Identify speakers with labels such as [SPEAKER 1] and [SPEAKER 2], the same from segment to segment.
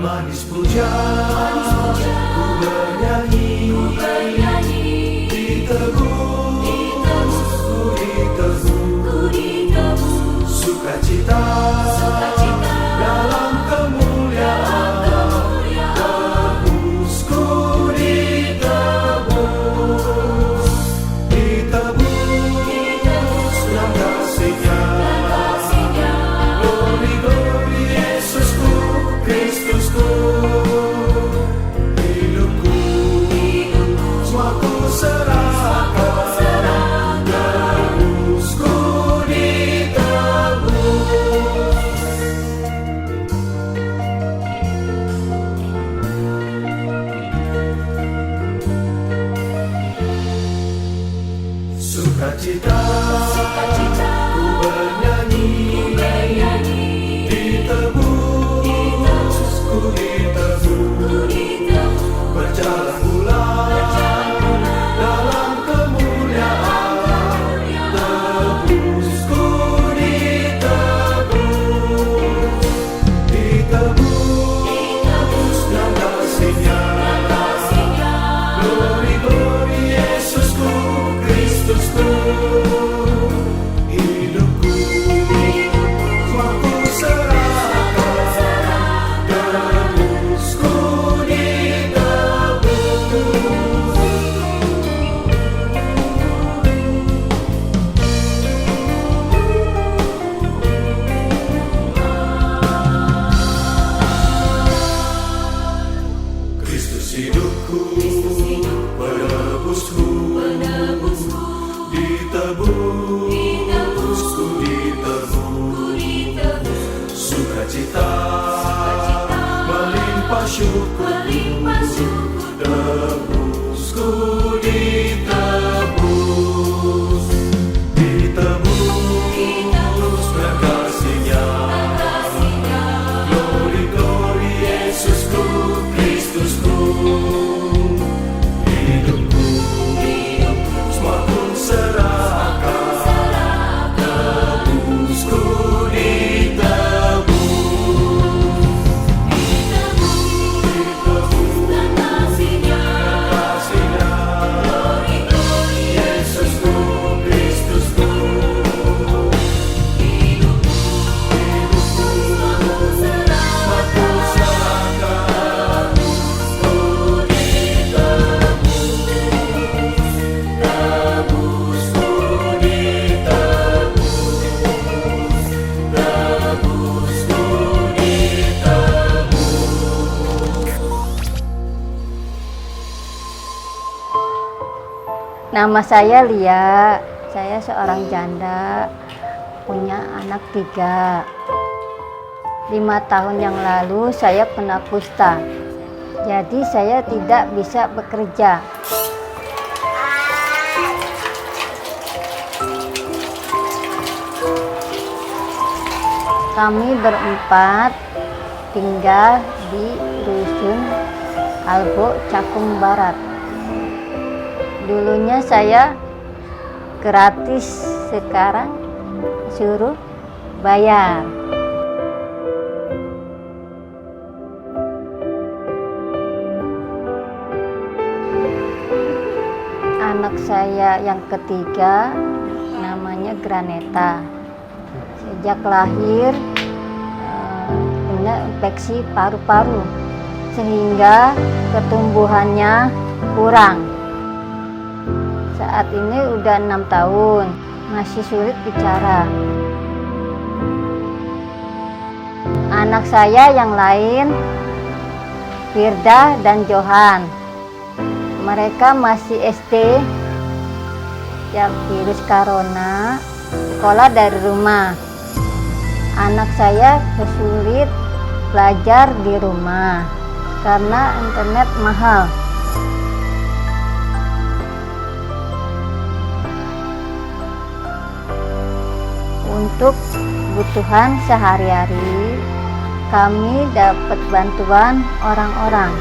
[SPEAKER 1] manis puja, ku bernyanyi, ditebus, ku ditebus, sukacita dalam kemuliaan, tebus, ku ditebus, dalam kasih-Nya, glory, glory, Yesusku, Kristusku, hidupku, semua ku serahkan, tebus, ku ditebus. Sukacita, ku bernyanyi, ditebus, ku ditebus, berjalan bulan dalam kemuliaan, tebus, ku ditebus, dalam kasih-Nya, glory, glory, Yesusku, Kristusku, hidupku, semua ku serahkan, tebus, ku ditebus. Kristus hidupku, penebusku, ditebus, ku ditebus, sukacita melimpah syukur, tebus, ku ditebus, dengan kasih-Nya, glory, glory, Yesusku, Kristusku, hidupku, semua ku serahkan, tebus, ku ditebus, dengan kasih-Nya, Yesusku, Kristusku, hidupku, semua ku serahkan, ku ditebus, tebus, ku ditebus, tebus, ku ditebus.
[SPEAKER 2] Nama saya Lia, saya seorang janda, punya anak 3. 5 tahun yang lalu saya kena kusta, jadi saya tidak bisa bekerja. Kami berempat tinggal di Dusun Albo, Cakung Barat. Dulunya saya gratis, sekarang suruh bayar. Anak saya yang ketiga namanya Graneta. Sejak lahir punya infeksi paru-paru sehingga pertumbuhannya kurang. Saat ini udah 6 tahun, masih sulit bicara. Anak saya yang lain, Firda dan Johan, mereka masih SD, yang virus corona, sekolah dari rumah. Anak saya kesulit belajar di rumah karena internet mahal. Untuk kebutuhan sehari-hari, kami dapat bantuan orang-orang.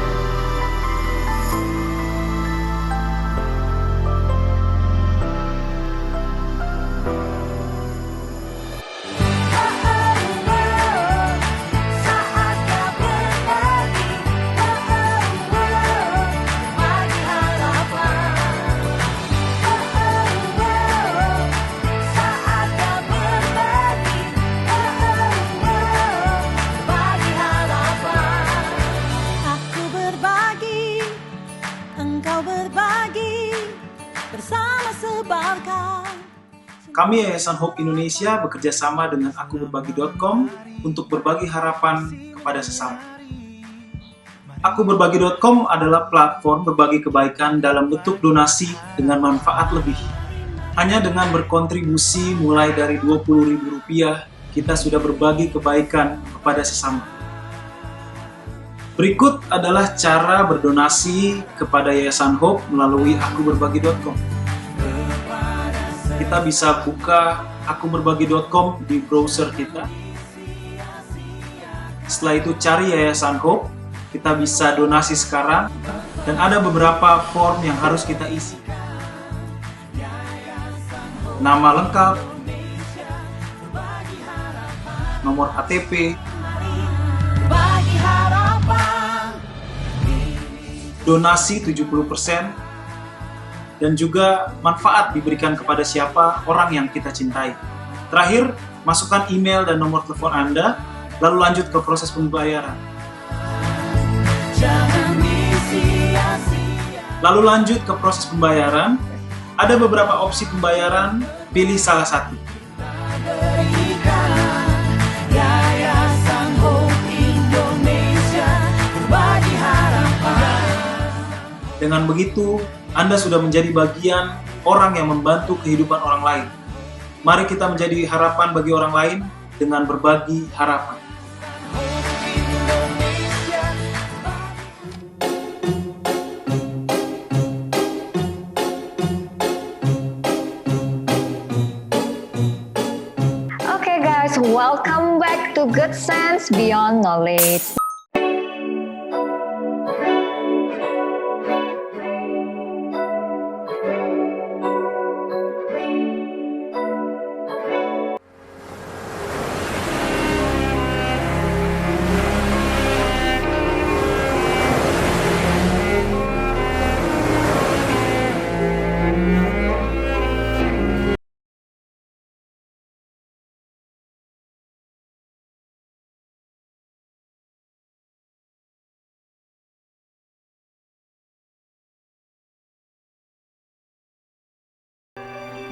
[SPEAKER 3] Kami Yayasan Hope Indonesia bekerja sama dengan akuberbagi.com untuk berbagi harapan kepada sesama. Akuberbagi.com adalah platform berbagi kebaikan dalam bentuk donasi dengan manfaat lebih. Hanya dengan berkontribusi mulai dari Rp20.000, kita sudah berbagi kebaikan kepada sesama. Berikut adalah cara berdonasi kepada Yayasan Hope melalui akuberbagi.com. Kita bisa buka akuberbagi.com di browser kita. Setelah itu cari Yayasan Hope, kita bisa donasi sekarang, dan ada beberapa form yang harus kita isi. Nama lengkap, nomor KTP, donasi 70%, dan juga manfaat diberikan kepada siapa orang yang kita cintai. Terakhir, masukkan email dan nomor telepon Anda, lalu lanjut ke proses pembayaran. Lalu lanjut ke proses pembayaran. Ada beberapa opsi pembayaran, pilih salah satu. Dengan begitu, Anda sudah menjadi bagian orang yang membantu kehidupan orang lain. Mari kita menjadi harapan bagi orang lain dengan berbagi harapan.
[SPEAKER 4] Okay guys, welcome back to Good Sense Beyond Knowledge.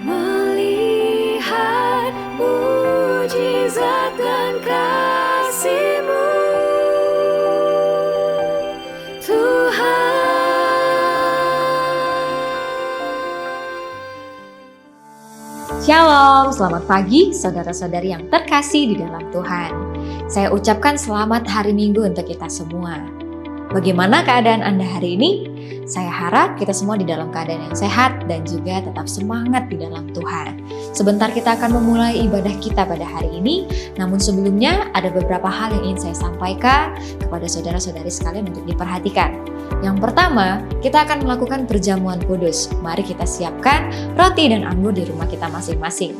[SPEAKER 5] Melihat mujizat dan kasih-Mu, Tuhan.
[SPEAKER 4] Shalom, selamat pagi saudara-saudari yang terkasih di dalam Tuhan. Saya ucapkan selamat hari Minggu untuk kita semua. Bagaimana keadaan Anda hari ini? Saya harap kita semua di dalam keadaan yang sehat dan juga tetap semangat di dalam Tuhan. Sebentar kita akan memulai ibadah kita pada hari ini, namun sebelumnya ada beberapa hal yang ingin saya sampaikan kepada saudara-saudari sekalian untuk diperhatikan. Yang pertama, kita akan melakukan perjamuan kudus. Mari kita siapkan roti dan anggur di rumah kita masing-masing.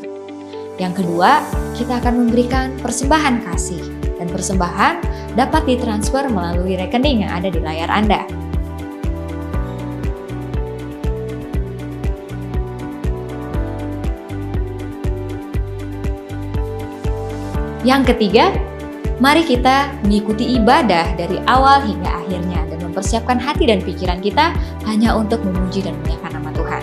[SPEAKER 4] Yang kedua, kita akan memberikan persembahan kasih. Dan persembahan dapat ditransfer melalui rekening yang ada di layar Anda. Yang ketiga, mari kita mengikuti ibadah dari awal hingga akhirnya dan mempersiapkan hati dan pikiran kita hanya untuk memuji dan memuliakan nama Tuhan.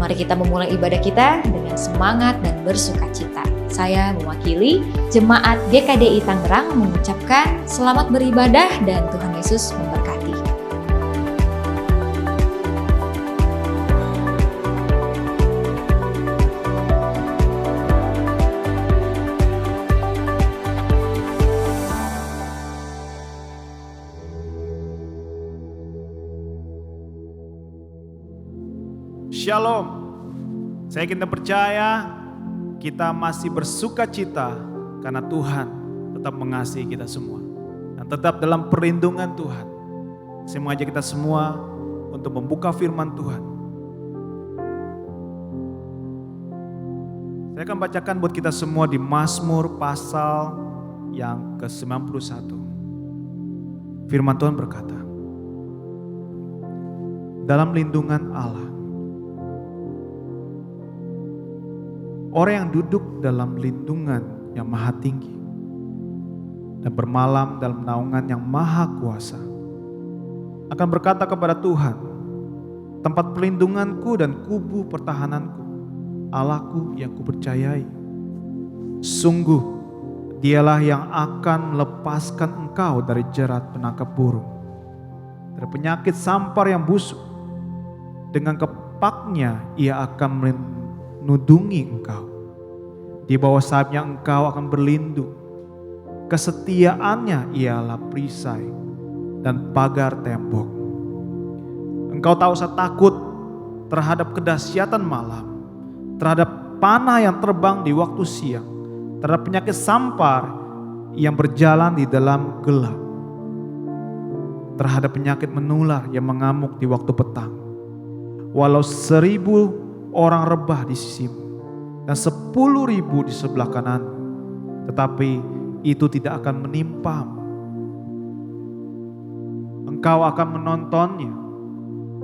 [SPEAKER 4] Mari kita memulai ibadah kita dengan semangat dan bersukacita. Saya mewakili Jemaat GKDI Tangerang mengucapkan selamat beribadah dan Tuhan Yesus memberkati.
[SPEAKER 6] Shalom. Saya kita percaya kita masih bersuka cita karena Tuhan tetap mengasihi kita semua dan tetap dalam perlindungan Tuhan. Saya mengajak kita semua untuk membuka firman Tuhan. Saya akan bacakan buat kita semua di Mazmur pasal yang ke-91. Firman Tuhan berkata, dalam lindungan Allah, orang yang duduk dalam lindungan yang maha tinggi dan bermalam dalam naungan yang maha kuasa akan berkata kepada Tuhan, tempat perlindunganku dan kubu pertahananku, Allahku yang kupercayai. Sungguh, Dialah yang akan melepaskan engkau dari jerat penangkap burung, dari penyakit sampar yang busuk. Dengan kepaknya Ia akan melindungi engkau. Di bawah sayapnya engkau akan berlindung. Kesetiaannya ialah perisai dan pagar tembok. Engkau tak usah takut terhadap kedahsyatan malam, terhadap panah yang terbang di waktu siang, terhadap penyakit sampar yang berjalan di dalam gelap, terhadap penyakit menular yang mengamuk di waktu petang. Walau 1000 orang rebah di sisimu dan 10.000 di sebelah kananmu, tetapi itu tidak akan menimpamu. Engkau akan menontonnya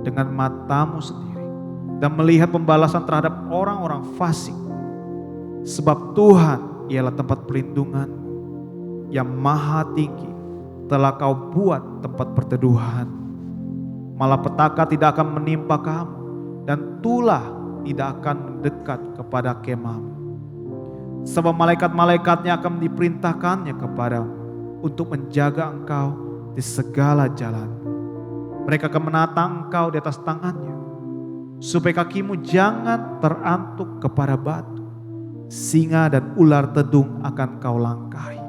[SPEAKER 6] dengan matamu sendiri dan melihat pembalasan terhadap orang-orang fasik. Sebab Tuhan ialah tempat perlindunganmu, yang maha tinggi telah kau buat tempat perteduhan. Malapetaka tidak akan menimpa kamu, dan tulah tidak akan mendekat kepada kemahmu. Sebab malaikat-malaikatnya akan diperintahkannya kepadamu untuk menjaga engkau di segala jalan. Mereka akan menatang engkau di atas tangannya, supaya kakimu jangan terantuk kepada batu. Singa dan ular tedung akan kau langkahi.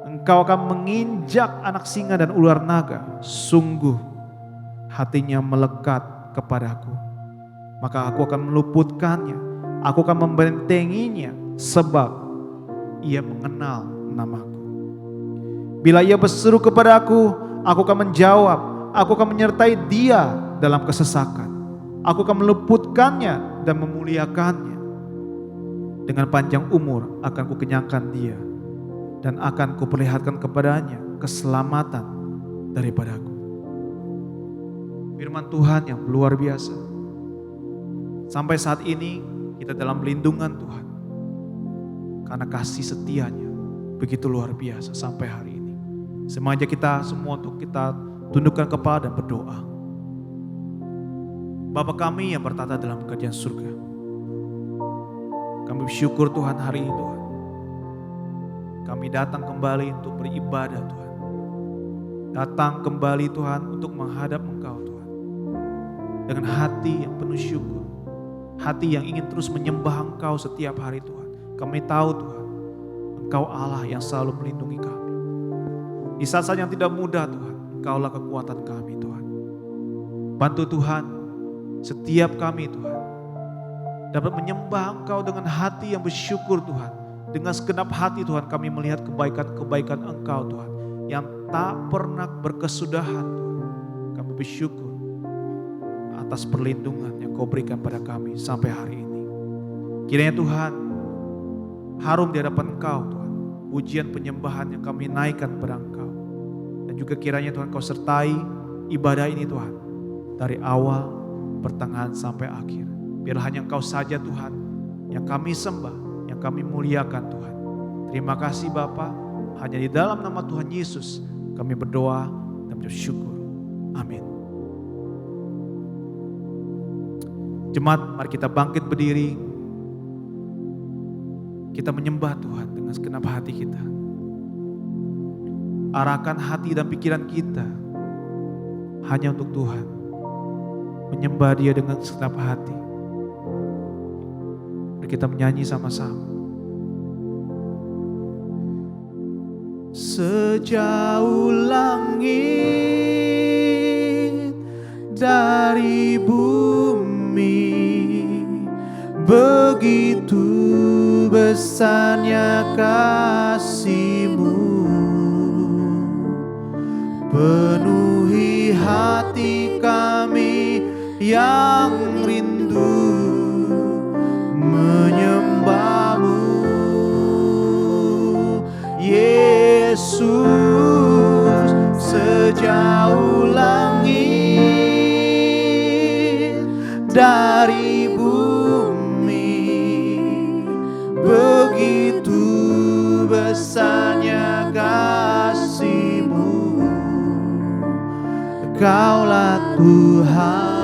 [SPEAKER 6] Engkau akan menginjak anak singa dan ular naga. Sungguh hatinya melekat kepadaku, maka aku akan meluputkannya. Aku akan membentenginya, sebab ia mengenal namaku. Bila ia berseru kepadaku, aku akan menjawab. Aku akan menyertai dia dalam kesesakan. Aku akan meluputkannya dan memuliakannya. Dengan panjang umur akan kukenyangkan dia, dan akan kuperlihatkan kepadanya keselamatan daripadaku. Firman Tuhan yang luar biasa. Sampai saat ini kita dalam lindungan Tuhan, karena kasih setianya begitu luar biasa sampai hari ini. Semuanya kita semua untuk kita tundukkan kepala dan berdoa. Bapa kami yang bertata dalam kerajaan surga, kami bersyukur Tuhan hari ini Tuhan. Kami datang kembali untuk beribadah Tuhan. Datang kembali Tuhan untuk menghadap Engkau Tuhan. Dengan hati yang penuh syukur. Hati yang ingin terus menyembah Engkau setiap hari Tuhan. Kami tahu Tuhan, Engkau Allah yang selalu melindungi kami. Di saat-saat yang tidak mudah Tuhan, Engkaulah kekuatan kami Tuhan. Bantu Tuhan setiap kami Tuhan dapat menyembah Engkau dengan hati yang bersyukur Tuhan. Dengan segenap hati Tuhan kami melihat kebaikan-kebaikan Engkau Tuhan, yang tak pernah berkesudahan Tuhan. Kami bersyukur atas perlindungan yang Kau berikan pada kami sampai hari ini. Kiranya Tuhan harum di hadapan Engkau Tuhan, pujian penyembahan yang kami naikkan pada Engkau. Dan juga kiranya Tuhan Kau sertai ibadah ini Tuhan, dari awal, pertengahan sampai akhir. Biar hanya Engkau saja Tuhan yang kami sembah, yang kami muliakan Tuhan. Terima kasih Bapa, hanya di dalam nama Tuhan Yesus kami berdoa dan bersyukur. Amin. Jemaat, mari kita bangkit berdiri. Kita menyembah Tuhan dengan segenap hati kita. Arahkan hati dan pikiran kita hanya untuk Tuhan. Menyembah Dia dengan segenap hati. Mari kita menyanyi sama-sama. Sejauh langit dari bumi, begitu besarnya kasih-Mu. Penuhi hati kami yang rindu menyembah-Mu, Yesus. Sejauh langit dari bumi, begitu besarnya kasih-Mu. Engkaulah Tuhan,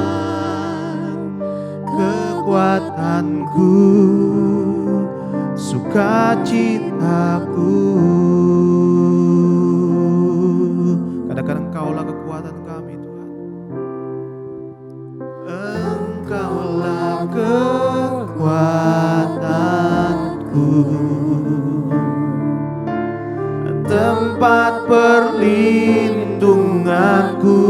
[SPEAKER 6] kekuatan kekuatanku, sukacitaku. Katakan Engkaulah kekuatan kami Tuhan. Engkaulah kekuatanku, tempat perlindunganku.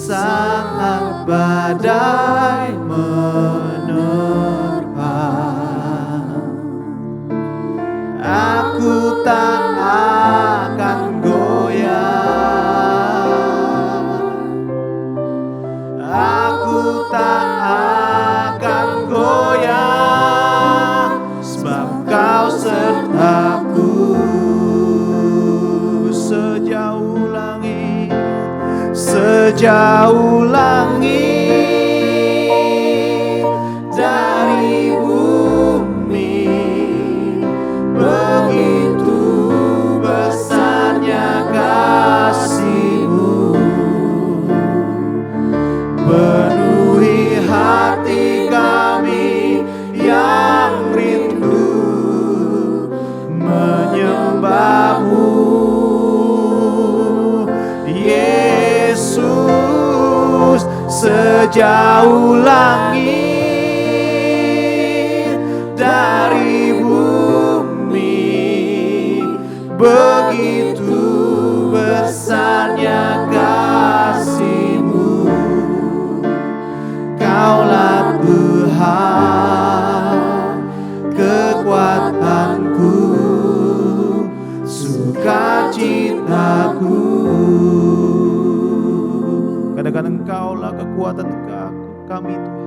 [SPEAKER 6] Saat badai menerpa, aku tak akan goyah. Aku tak akan goyah, sebab Kau sertaku. Sejauh langit, sejauh langit dari bumi, begitu besarnya kasih-Mu. Penuhi hati kami yang rindu menyembah-Mu, Yesus. Sejauh langit dari bumi, begitu besarnya kasih-Mu. Kaulah Tuhan, kekuatanku, sukacitaku. Katakan Engkaulah kekuatan kami Tuhan.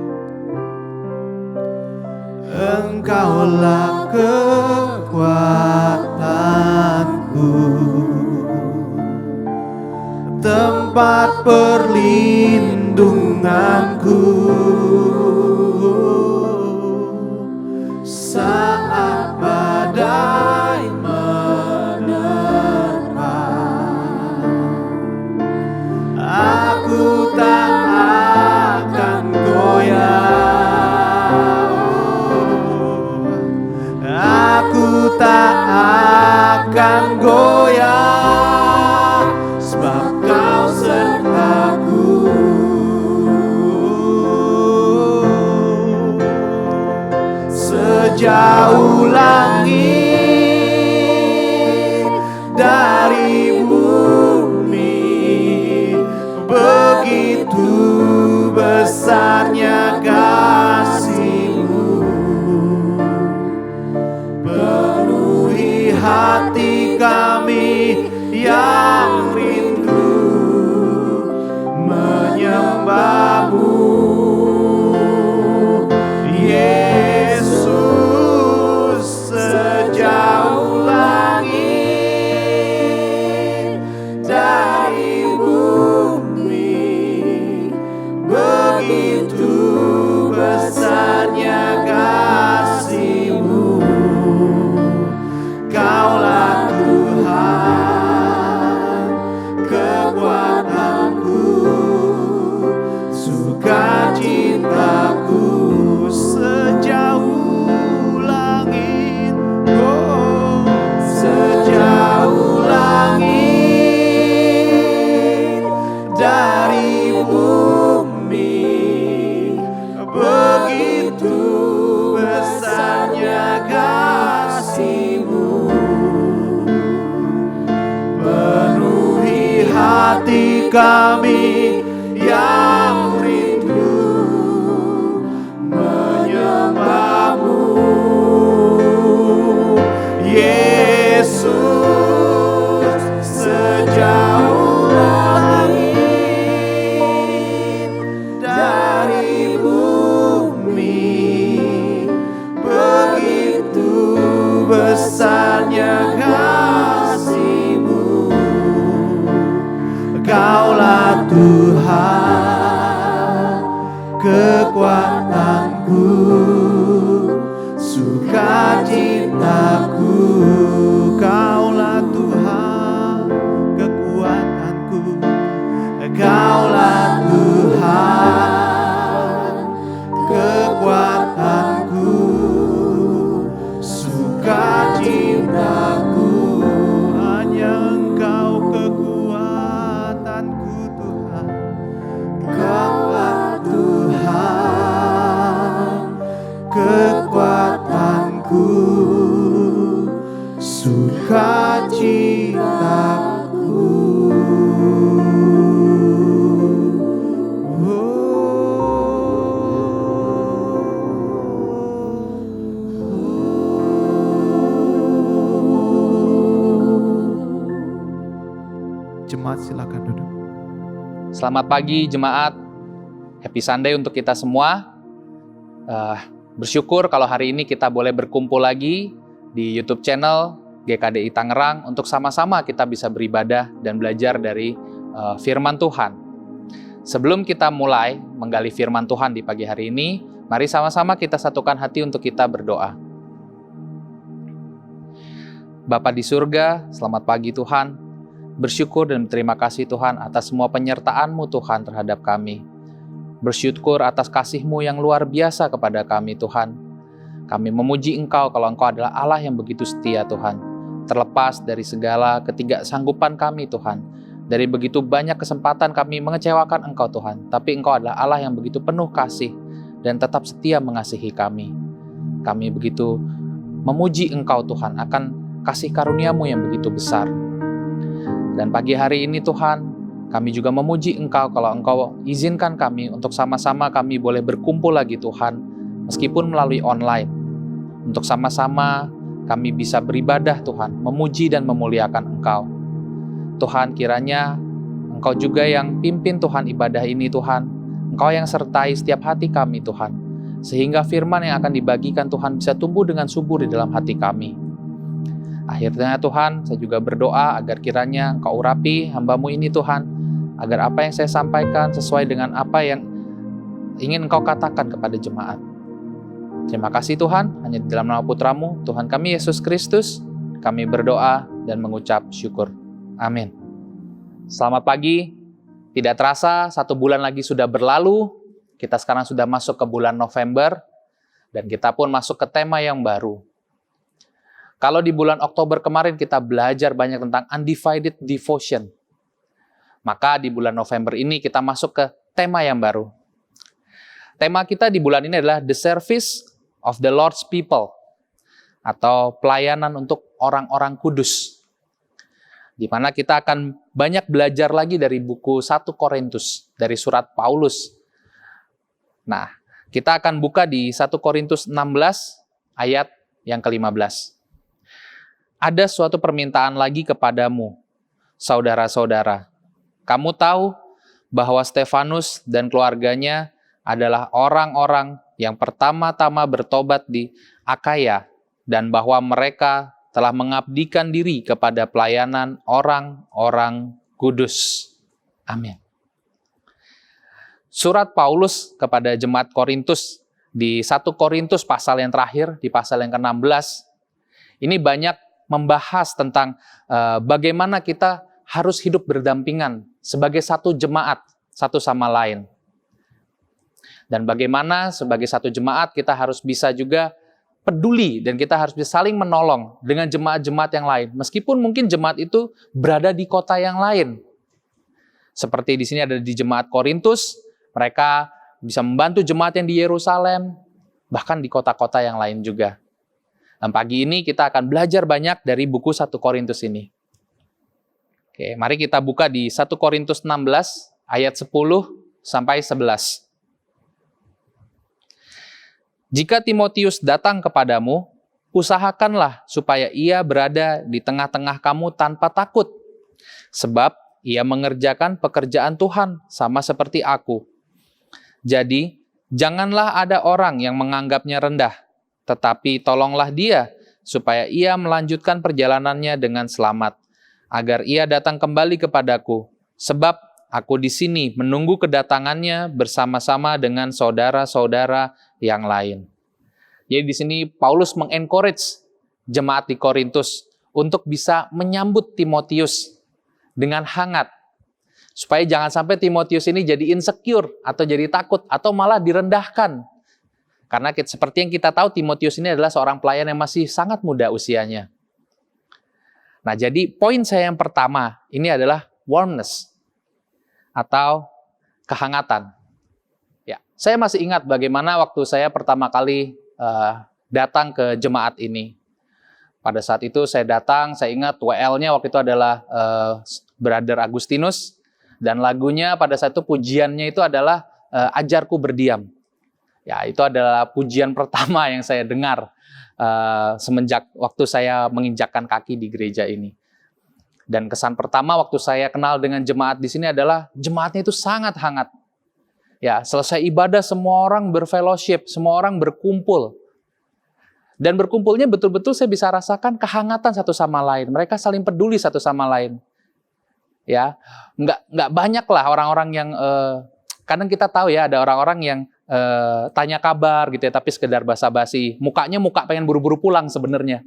[SPEAKER 6] Engkaulah kekuatanku, tempat perlindunganku. Saat badai menerpa, aku tak akan goyah. Aku tak akan goyah, sebab Kau sertaku. Sejauh langit dari bumi, begitu besarnya kasih-Mu. Penuhi hati kami yang rindu menyembah-Mu, Yesus. Sejauh langit dari bumi, begitu besarnya kasih-Mu. Kaulah Tuhan, kekuatanku, sukacitaku. Sejauh langit, oh, sejauh langit dari bumi, begitu besarnya kasih-Mu. Penuhi hati kami yang rindu menyembah-Mu, Yesus. Sejauh langit dari bumi, begitu besarnya kasih-Mu. Kaulah Tuhan, kekuatanku, sukacitaku. Kaulah Tuhan, kekuatanku, Kaulah Tuhan, sukacitaku. Jemaat silakan duduk.
[SPEAKER 7] Selamat pagi jemaat, happy Sunday untuk kita semua. Bersyukur kalau hari ini kita boleh berkumpul lagi di YouTube channel GKDI Tangerang untuk sama-sama kita bisa beribadah dan belajar dari firman Tuhan. Sebelum kita mulai menggali firman Tuhan di pagi hari ini, mari sama-sama kita satukan hati untuk kita berdoa. Bapa di surga, selamat pagi Tuhan. Bersyukur dan berterima kasih Tuhan atas semua penyertaan-Mu Tuhan terhadap kami. Bersyukur atas kasih-Mu yang luar biasa kepada kami Tuhan. Kami memuji Engkau kalau Engkau adalah Allah yang begitu setia Tuhan. Terlepas dari segala ketidaksanggupan kami Tuhan. Dari begitu banyak kesempatan kami mengecewakan Engkau Tuhan. Tapi Engkau adalah Allah yang begitu penuh kasih dan tetap setia mengasihi kami. Kami begitu memuji Engkau Tuhan akan kasih karunia-Mu yang begitu besar. Dan pagi hari ini Tuhan, kami juga memuji Engkau kalau Engkau izinkan kami untuk sama-sama kami boleh berkumpul lagi Tuhan, meskipun melalui online. Untuk sama-sama kami bisa beribadah Tuhan, memuji dan memuliakan Engkau. Tuhan kiranya Engkau juga yang pimpin Tuhan ibadah ini Tuhan, Engkau yang sertai setiap hati kami Tuhan, sehingga firman yang akan dibagikan Tuhan bisa tumbuh dengan subur di dalam hati kami. Akhirnya Tuhan, saya juga berdoa agar kiranya Engkau urapi hamba-Mu ini Tuhan, agar apa yang saya sampaikan sesuai dengan apa yang ingin Engkau katakan kepada jemaat. Terima kasih Tuhan, hanya di dalam nama Putra-Mu, Tuhan kami Yesus Kristus, kami berdoa dan mengucap syukur. Amin. Selamat pagi, tidak terasa 1 bulan lagi sudah berlalu, kita sekarang sudah masuk ke bulan November, dan kita pun masuk ke tema yang baru. Kalau di bulan Oktober kemarin kita belajar banyak tentang undivided devotion, maka di bulan November ini kita masuk ke tema yang baru. Tema kita di bulan ini adalah The Service of the Lord's People, atau pelayanan untuk orang-orang kudus. Di mana kita akan banyak belajar lagi dari buku 1 Korintus, dari surat Paulus. Nah, kita akan buka di 1 Korintus 16 ayat yang ke-15. Ada suatu permintaan lagi kepadamu, saudara-saudara. Kamu tahu bahwa Stefanus dan keluarganya adalah orang-orang yang pertama-tama bertobat di Akaya, dan bahwa mereka telah mengabdikan diri kepada pelayanan orang-orang kudus. Amin. Surat Paulus kepada jemaat Korintus di 1 Korintus pasal yang terakhir, di pasal yang ke-16, ini banyak membahas tentang bagaimana kita harus hidup berdampingan sebagai satu jemaat, satu sama lain. Dan bagaimana sebagai satu jemaat kita harus bisa juga peduli dan kita harus bisa saling menolong dengan jemaat-jemaat yang lain. Meskipun mungkin jemaat itu berada di kota yang lain. Seperti di sini ada di jemaat Korintus, mereka bisa membantu jemaat yang di Yerusalem, bahkan di kota-kota yang lain juga. Dan pagi ini kita akan belajar banyak dari buku 1 Korintus ini. Oke, mari kita buka di 1 Korintus 16 ayat 10 sampai 11. Jika Timotius datang kepadamu, usahakanlah supaya ia berada di tengah-tengah kamu tanpa takut. Sebab ia mengerjakan pekerjaan Tuhan sama seperti aku. Jadi, janganlah ada orang yang menganggapnya rendah. Tetapi tolonglah dia, supaya ia melanjutkan perjalanannya dengan selamat, agar ia datang kembali kepadaku. Sebab aku di sini menunggu kedatangannya bersama-sama dengan saudara-saudara yang lain. Jadi di sini Paulus mengencourage jemaat di Korintus untuk bisa menyambut Timotius dengan hangat. Supaya jangan sampai Timotius ini jadi insecure, atau jadi takut, atau malah direndahkan. Karena seperti yang kita tahu, Timotius ini adalah seorang pelayan yang masih sangat muda usianya. Nah, jadi poin saya yang pertama, ini adalah warmness, atau kehangatan. Ya, saya masih ingat bagaimana waktu saya pertama kali datang ke jemaat ini. Pada saat itu saya datang, saya ingat WL-nya waktu itu adalah Brother Agustinus, dan lagunya pada saat itu pujiannya itu adalah Ajarku Berdiam. Ya, itu adalah pujian pertama yang saya dengar semenjak waktu saya menginjakkan kaki di gereja ini. Dan kesan pertama waktu saya kenal dengan jemaat di sini adalah jemaatnya itu sangat hangat. Ya, selesai ibadah semua orang berfellowship, semua orang berkumpul. Dan berkumpulnya betul-betul saya bisa rasakan kehangatan satu sama lain. Mereka saling peduli satu sama lain. Ya, nggak banyak lah orang-orang yang kadang kita tahu ya ada orang-orang yang tanya kabar gitu ya, tapi sekedar basa-basi. Mukanya muka pengen buru-buru pulang sebenarnya.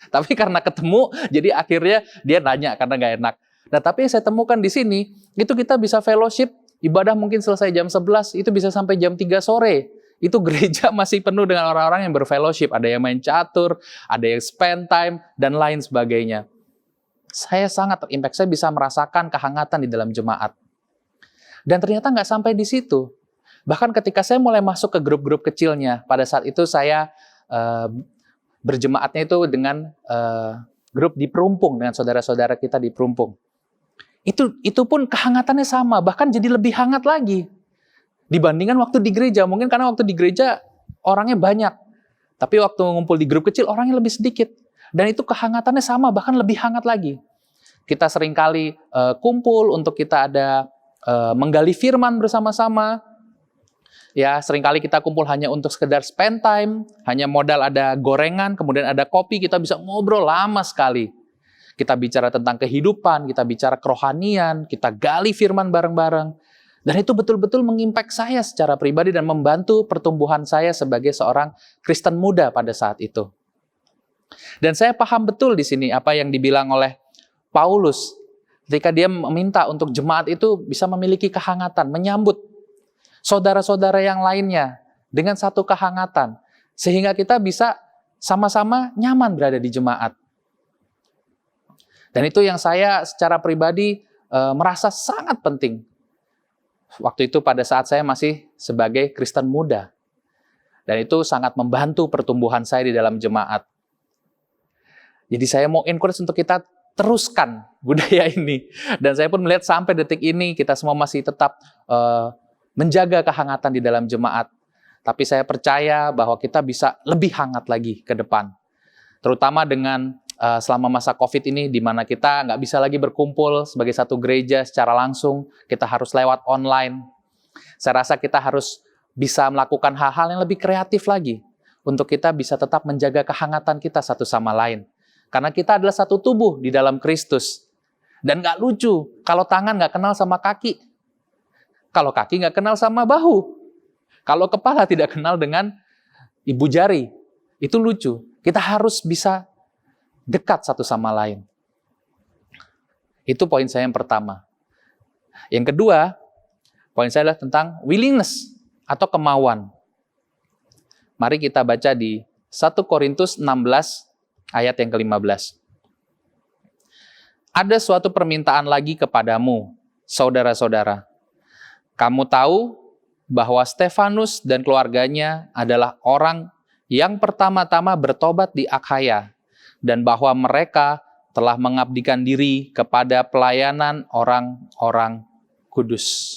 [SPEAKER 7] Tapi karena ketemu, jadi akhirnya dia nanya karena nggak enak. Nah, tapi yang saya temukan di sini, itu kita bisa fellowship, ibadah mungkin selesai jam 11, itu bisa sampai jam 3 sore. Itu gereja masih penuh dengan orang-orang yang berfellowship. Ada yang main catur, ada yang spend time, dan lain sebagainya. Saya sangat terimpact, saya bisa merasakan kehangatan di dalam jemaat. Dan ternyata nggak sampai di situ. Bahkan ketika saya mulai masuk ke grup-grup kecilnya, pada saat itu saya berjemaatnya itu dengan grup di Perumpung, dengan saudara-saudara kita di Perumpung. Itu pun kehangatannya sama, bahkan jadi lebih hangat lagi. Dibandingkan waktu di gereja, mungkin karena waktu di gereja orangnya banyak. Tapi waktu ngumpul di grup kecil, orangnya lebih sedikit. Dan itu kehangatannya sama, bahkan lebih hangat lagi. Kita seringkali kumpul untuk kita ada menggali firman bersama-sama. Ya, seringkali kita kumpul hanya untuk sekedar spend time, hanya modal ada gorengan, kemudian ada kopi, kita bisa ngobrol lama sekali. Kita bicara tentang kehidupan, kita bicara kerohanian, kita gali firman bareng-bareng. Dan itu betul-betul mengimpact saya secara pribadi dan membantu pertumbuhan saya sebagai seorang Kristen muda pada saat itu. Dan saya paham betul di sini apa yang dibilang oleh Paulus ketika dia meminta untuk jemaat itu bisa memiliki kehangatan, menyambut saudara-saudara yang lainnya dengan satu kehangatan, sehingga kita bisa sama-sama nyaman berada di jemaat. Dan itu yang saya secara pribadi merasa sangat penting. Waktu itu pada saat saya masih sebagai Kristen muda. Dan itu sangat membantu pertumbuhan saya di dalam jemaat. Jadi saya mau encourage untuk kita teruskan budaya ini. Dan saya pun melihat sampai detik ini kita semua masih tetap menjaga kehangatan di dalam jemaat. Tapi saya percaya bahwa kita bisa lebih hangat lagi ke depan. Terutama dengan selama masa COVID ini, di mana kita nggak bisa lagi berkumpul sebagai satu gereja secara langsung, kita harus lewat online. Saya rasa kita harus bisa melakukan hal-hal yang lebih kreatif lagi, untuk kita bisa tetap menjaga kehangatan kita satu sama lain. Karena kita adalah satu tubuh di dalam Kristus. Dan nggak lucu, kalau tangan nggak kenal sama kaki, kalau kaki nggak kenal sama bahu, kalau kepala tidak kenal dengan ibu jari, itu lucu. Kita harus bisa dekat satu sama lain. Itu poin saya yang pertama. Yang kedua, poin saya adalah tentang willingness atau kemauan. Mari kita baca di 1 Korintus 16 ayat yang ke-15. Ada suatu permintaan lagi kepadamu, saudara-saudara. Kamu tahu bahwa Stefanus dan keluarganya adalah orang yang pertama-tama bertobat di Akhaya, dan bahwa mereka telah mengabdikan diri kepada pelayanan orang-orang kudus.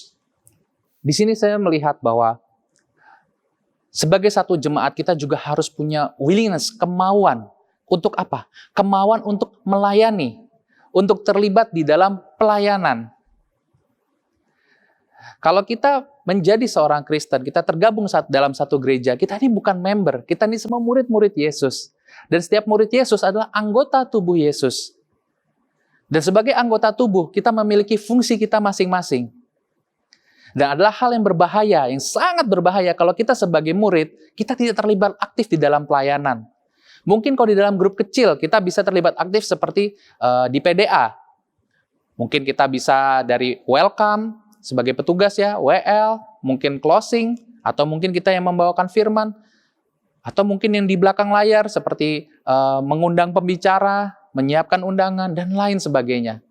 [SPEAKER 7] Di sini saya melihat bahwa sebagai satu jemaat kita juga harus punya willingness, kemauan. Untuk apa? Kemauan untuk melayani, untuk terlibat di dalam pelayanan. Kalau kita menjadi seorang Kristen, kita tergabung dalam satu gereja, kita ini bukan member, kita ini semua murid-murid Yesus. Dan setiap murid Yesus adalah anggota tubuh Yesus. Dan sebagai anggota tubuh, kita memiliki fungsi kita masing-masing. Dan adalah hal yang berbahaya, yang sangat berbahaya kalau kita sebagai murid, kita tidak terlibat aktif di dalam pelayanan. Mungkin kalau di dalam grup kecil, kita bisa terlibat aktif seperti di PDA. Mungkin kita bisa dari welcome, sebagai petugas ya, WL, mungkin closing, atau mungkin kita yang membawakan firman, atau mungkin yang di belakang layar seperti mengundang pembicara, menyiapkan undangan, dan lain sebagainya.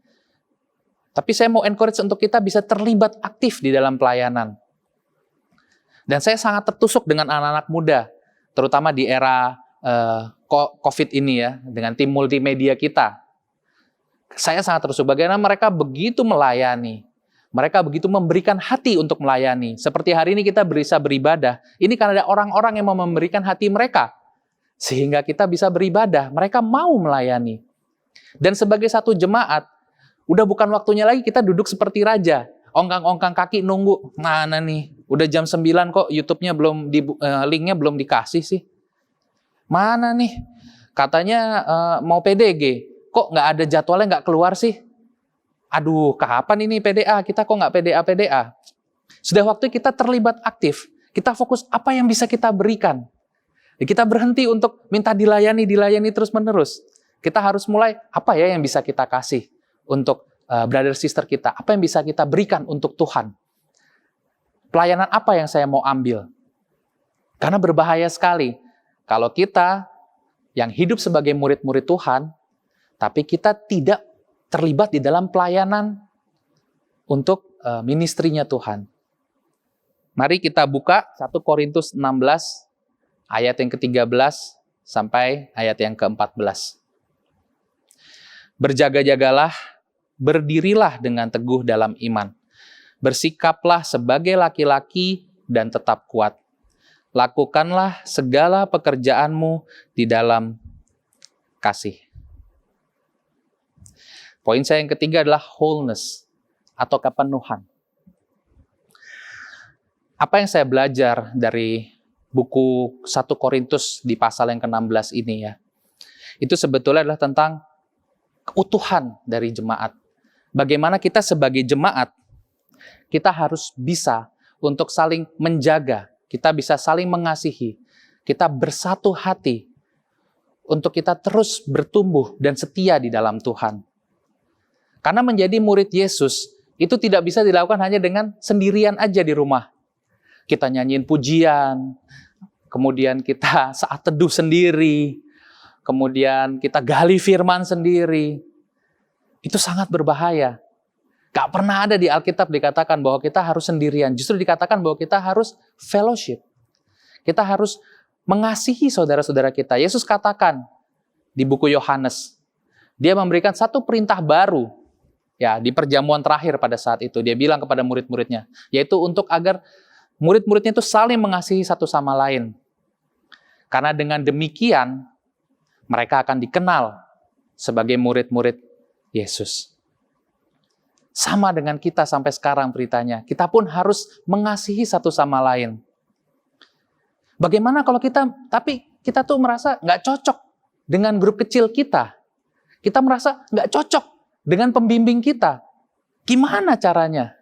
[SPEAKER 7] Tapi saya mau encourage untuk kita bisa terlibat aktif di dalam pelayanan. Dan saya sangat tertusuk dengan anak-anak muda, terutama di era COVID ini ya, dengan tim multimedia kita. Saya sangat terus bagaimana mereka begitu melayani. Mereka begitu memberikan hati untuk melayani. Seperti hari ini kita bisa beribadah. Ini karena ada orang-orang yang mau memberikan hati mereka. Sehingga kita bisa beribadah. Mereka mau melayani. Dan sebagai satu jemaat, udah bukan waktunya lagi kita duduk seperti raja. Ongkang-ongkang kaki nunggu. Mana nih? Udah jam 9 kok YouTube-nya linknya belum dikasih sih. Mana nih? Katanya mau PDG. Kok nggak ada jadwalnya nggak keluar sih? Aduh, kapan ini PDA? Kita kok nggak PDA? Sudah waktu kita terlibat aktif. Kita fokus apa yang bisa kita berikan. Kita berhenti untuk minta dilayani terus-menerus. Kita harus mulai, apa ya yang bisa kita kasih untuk brother sister kita? Apa yang bisa kita berikan untuk Tuhan? Pelayanan apa yang saya mau ambil? Karena berbahaya sekali. Kalau kita yang hidup sebagai murid-murid Tuhan, tapi kita tidak terlibat di dalam pelayanan untuk ministrinya Tuhan. Mari kita buka 1 Korintus 16 ayat yang ke-13 sampai ayat yang ke-14. Berjaga-jagalah, berdirilah dengan teguh dalam iman. Bersikaplah sebagai laki-laki dan tetap kuat. Lakukanlah segala pekerjaanmu di dalam kasih. Poin saya yang ketiga adalah wholeness atau kepenuhan. Apa yang saya belajar dari buku 1 Korintus di pasal yang ke-16 ini ya, itu sebetulnya adalah tentang keutuhan dari jemaat. Bagaimana kita sebagai jemaat, kita harus bisa untuk saling menjaga, kita bisa saling mengasihi, kita bersatu hati untuk kita terus bertumbuh dan setia di dalam Tuhan. Karena menjadi murid Yesus itu tidak bisa dilakukan hanya dengan sendirian aja di rumah. Kita nyanyiin pujian, kemudian kita saat teduh sendiri, kemudian kita gali firman sendiri. Itu sangat berbahaya. Gak pernah ada di Alkitab dikatakan bahwa kita harus sendirian. Justru dikatakan bahwa kita harus fellowship. Kita harus mengasihi saudara-saudara kita. Yesus katakan di buku Yohanes, dia memberikan satu perintah baru. Ya, di perjamuan terakhir pada saat itu, dia bilang kepada murid-muridnya, yaitu untuk agar murid-muridnya itu saling mengasihi satu sama lain. Karena dengan demikian, mereka akan dikenal sebagai murid-murid Yesus. Sama dengan kita sampai sekarang beritanya, kita pun harus mengasihi satu sama lain. Bagaimana kalau kita tuh merasa nggak cocok dengan grup kecil kita. Kita merasa nggak cocok dengan pembimbing kita. Gimana caranya?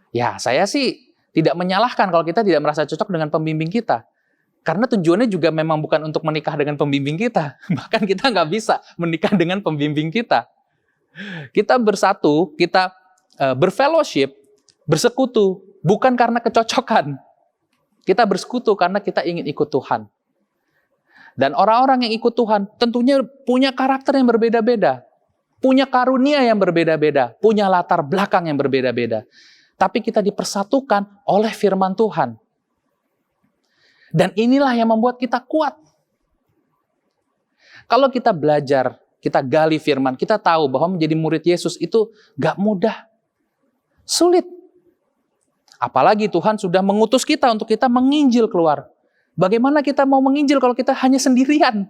[SPEAKER 7] Ya, saya sih tidak menyalahkan kalau kita tidak merasa cocok dengan pembimbing kita. Karena tujuannya juga memang bukan untuk menikah dengan pembimbing kita. Bahkan kita nggak bisa menikah dengan pembimbing kita. Kita bersatu, kita berfellowship, bersekutu, bukan karena kecocokan. Kita bersekutu karena kita ingin ikut Tuhan. Dan orang-orang yang ikut Tuhan tentunya punya karakter yang berbeda-beda. Punya karunia yang berbeda-beda, punya latar belakang yang berbeda-beda. Tapi kita dipersatukan oleh firman Tuhan. Dan inilah yang membuat kita kuat. Kalau kita belajar, kita gali firman, kita tahu bahwa menjadi murid Yesus itu gak mudah. Sulit. Apalagi Tuhan sudah mengutus kita untuk kita menginjil keluar. Bagaimana kita mau menginjil kalau kita hanya sendirian?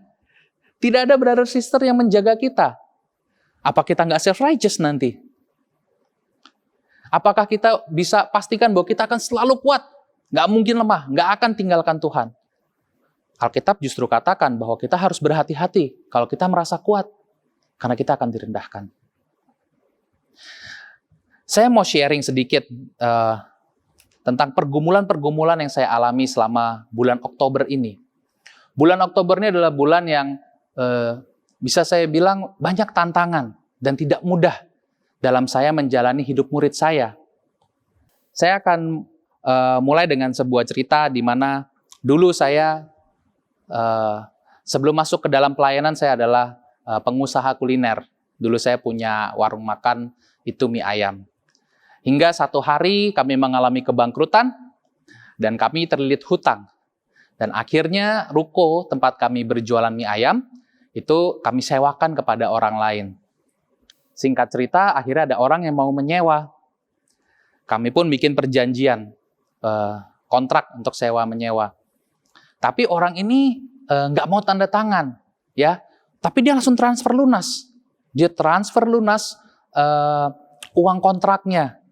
[SPEAKER 7] Tidak ada brother sister yang menjaga kita. Apa kita nggak self-righteous nanti? Apakah kita bisa pastikan bahwa kita akan selalu kuat? Nggak mungkin lemah, nggak akan tinggalkan Tuhan. Alkitab justru katakan bahwa kita harus berhati-hati kalau kita merasa kuat, karena kita akan direndahkan. Saya mau sharing sedikit tentang pergumulan-pergumulan yang saya alami selama bulan Oktober ini. Bulan Oktober ini adalah bulan yang bisa saya bilang banyak tantangan dan tidak mudah dalam saya menjalani hidup murid saya. Saya akan mulai dengan sebuah cerita di mana dulu saya sebelum masuk ke dalam pelayanan saya adalah pengusaha kuliner. Dulu saya punya warung makan itu mie ayam. Hingga satu hari kami mengalami kebangkrutan dan kami terlilit hutang. Dan akhirnya ruko tempat kami berjualan mie ayam, itu kami sewakan kepada orang lain. Singkat cerita, akhirnya ada orang yang mau menyewa. Kami pun bikin perjanjian, kontrak untuk sewa menyewa. Tapi orang ini nggak mau tanda tangan, ya. Tapi dia langsung transfer lunas. Dia transfer lunas uang kontraknya.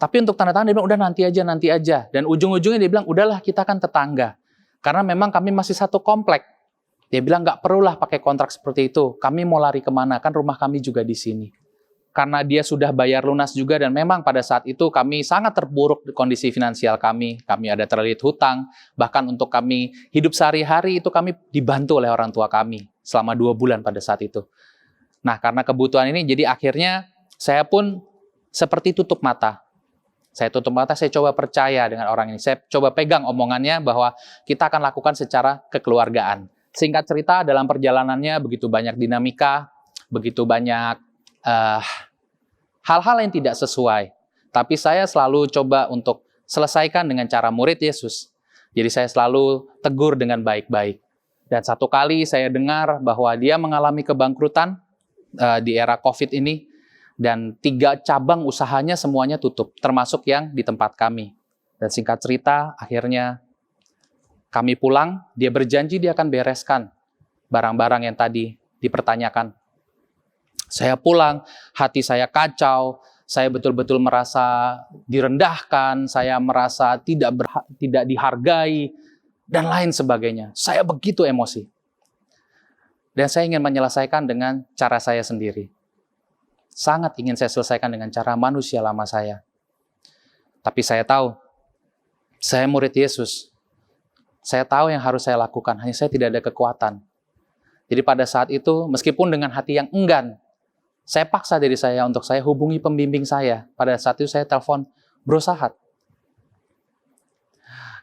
[SPEAKER 7] Tapi untuk tanda tangan dia bilang, udah nanti aja. Dan ujung-ujungnya dia bilang, udahlah kita kan tetangga. Karena memang kami masih satu komplek. Dia bilang, nggak perlulah pakai kontrak seperti itu. Kami mau lari kemana? Kan rumah kami juga di sini. Karena dia sudah bayar lunas juga, dan memang pada saat itu kami sangat terpuruk di kondisi finansial kami. Kami ada terlilit hutang. Bahkan untuk kami hidup sehari-hari itu kami dibantu oleh orang tua kami selama 2 bulan pada saat itu. Nah, karena kebutuhan ini, jadi akhirnya saya pun seperti tutup mata. Saya tutup mata, saya coba percaya dengan orang ini. Saya coba pegang omongannya bahwa kita akan lakukan secara kekeluargaan. Singkat cerita, dalam perjalanannya begitu banyak dinamika, begitu banyak hal-hal yang tidak sesuai. Tapi saya selalu coba untuk selesaikan dengan cara murid Yesus. Jadi saya selalu tegur dengan baik-baik. Dan satu kali saya dengar bahwa dia mengalami kebangkrutan di era COVID ini. Dan 3 cabang usahanya semuanya tutup, termasuk yang di tempat kami. Dan singkat cerita, akhirnya kami pulang, dia berjanji dia akan bereskan barang-barang yang tadi dipertanyakan. Saya pulang, hati saya kacau, saya betul-betul merasa direndahkan, saya merasa tidak dihargai, dan lain sebagainya. Saya begitu emosi. Dan saya ingin menyelesaikan dengan cara saya sendiri. Sangat ingin saya selesaikan dengan cara manusia lama saya. Tapi saya tahu, saya murid Yesus. Saya tahu yang harus saya lakukan, hanya saya tidak ada kekuatan. Jadi pada saat itu, meskipun dengan hati yang enggan, saya paksa diri saya untuk saya hubungi pembimbing saya. Pada saat itu saya telepon Bro Sahat.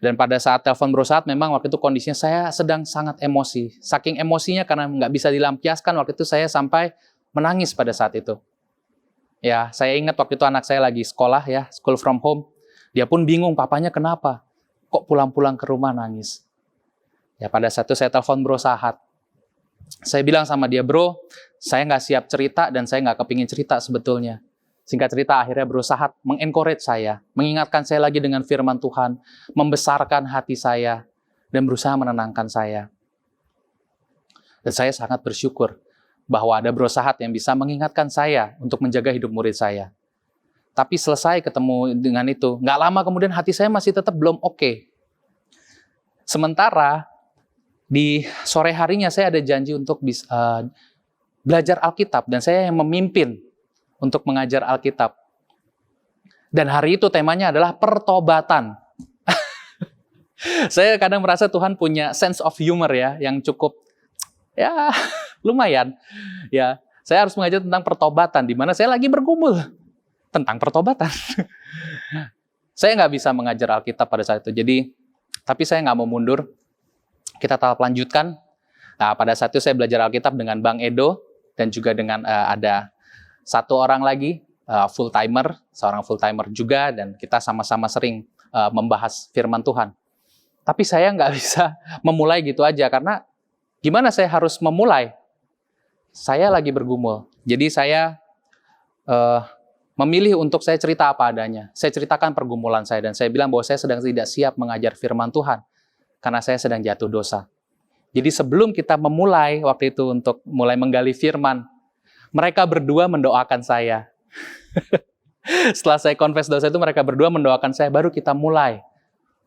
[SPEAKER 7] Dan pada saat telepon Bro Sahat, memang waktu itu kondisinya saya sedang sangat emosi. Saking emosinya karena nggak bisa dilampiaskan, waktu itu saya sampai menangis pada saat itu. Ya, saya ingat waktu itu anak saya lagi sekolah ya, school from home. Dia pun bingung, papanya kenapa? Kok pulang-pulang ke rumah nangis? Ya, pada saat itu saya telepon Bro Sahat. Saya bilang sama dia, bro, saya nggak siap cerita dan saya nggak kepingin cerita sebetulnya. Singkat cerita, akhirnya Bro Sahat mengencourage saya, mengingatkan saya lagi dengan firman Tuhan, membesarkan hati saya, dan berusaha menenangkan saya. Dan saya sangat bersyukur bahwa ada Bro Sahat yang bisa mengingatkan saya untuk menjaga hidup murid saya. Tapi selesai ketemu dengan itu, nggak lama kemudian hati saya masih tetap belum oke. Sementara di sore harinya saya ada janji untuk belajar Alkitab, dan saya yang memimpin untuk mengajar Alkitab. Dan hari itu temanya adalah pertobatan. Saya kadang merasa Tuhan punya sense of humor ya, yang cukup ya lumayan. Ya, saya harus mengajar tentang pertobatan, di mana saya lagi bergumul tentang pertobatan. Saya nggak bisa mengajar Alkitab pada saat itu. Jadi, tapi saya nggak mau mundur. Kita tetap lanjutkan. Nah, pada saat itu saya belajar Alkitab dengan Bang Edo dan juga dengan ada satu orang lagi full timer, seorang full timer juga, dan kita sama-sama sering membahas firman Tuhan. Tapi saya nggak bisa memulai gitu aja, karena gimana saya harus memulai? Saya lagi bergumul. Jadi saya memilih untuk saya cerita apa adanya. Saya ceritakan pergumulan saya, dan saya bilang bahwa saya sedang tidak siap mengajar firman Tuhan karena saya sedang jatuh dosa. Jadi sebelum kita memulai waktu itu untuk mulai menggali firman, mereka berdua mendoakan saya. Setelah saya confess dosa itu, mereka berdua mendoakan saya, baru kita mulai